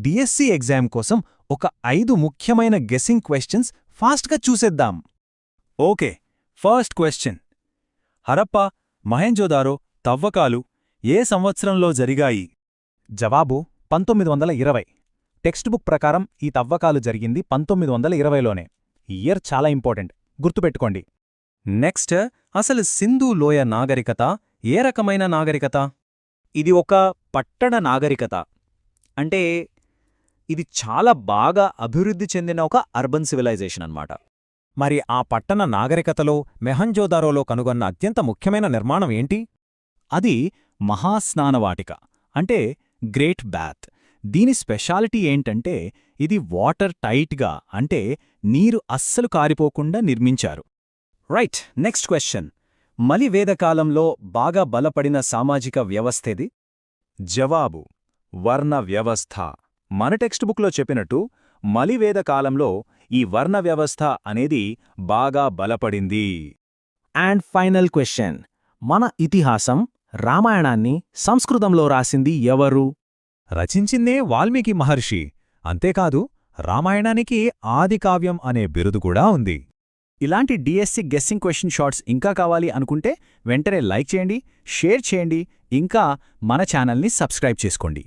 DSC exam కోసం ఒక 5 ముఖ్యమైన గెస్సింగ్ క్వశ్చన్స్ ఫాస్ట్గా చూసేద్దాం. Okay, first question. Harappa, Mohenjodaro తవ్వకాలు ఏ సంవత్సరంలో జరిగాయి? జవాబు 1920. టెక్స్ట్ బుక్ ప్రకారం ఈ తవ్వకాలు జరిగింది 1920లోనే. ఇయర్ చాలా ఇంపార్టెంట్, గుర్తుపెట్టుకోండి. నెక్స్ట్, అసలు సింధు లోయ నాగరికత ఏ రకమైన నాగరికత? ఇది ఒక పట్టణ నాగరికత. అంటే ఇది చాలా బాగా అభివృద్ధి చెందిన ఒక అర్బన్ సివిలైజేషన్ అన్నమాట. మరి ఆ పట్టణ నాగరికతలో మెహంజోదారోలో కనుగొన్న అత్యంత ముఖ్యమైన నిర్మాణం ఏంటి? అది మహాస్నానవాటిక, అంటే గ్రేట్ బాత్. దీని స్పెషాలిటీ ఏంటంటే ఇది వాటర్ టైట్గా, అంటే నీరు అస్సలు కారిపోకుండా నిర్మించారు. Right, next question. మలివేదకాలంలో బాగా బలపడిన సామాజిక వ్యవస్థేది? జవాబు వర్ణ వ్యవస్థ. మన టెక్స్ట్ బుక్లో చెప్పినట్టు మలివేద కాలంలో ఈ వర్ణ వ్యవస్థ అనేది బాగా బలపడింది. And final question. మన ఇతిహాసం రామాయణాన్ని సంస్కృతంలో రాసింది ఎవరు? రచించిందే వాల్మీకి మహర్షి. అంతేకాదు, రామాయణానికి ఆదికావ్యం అనే బిరుదు కూడా ఉంది. ఇలాంటి డిఎస్సి గెస్సింగ్ క్వశ్చన్ షార్ట్స్ ఇంకా కావాలి అనుకుంటే వెంటనే లైక్ చేయండి, షేర్ చేయండి, ఇంకా మన ఛానల్ని సబ్స్క్రైబ్ చేసుకోండి.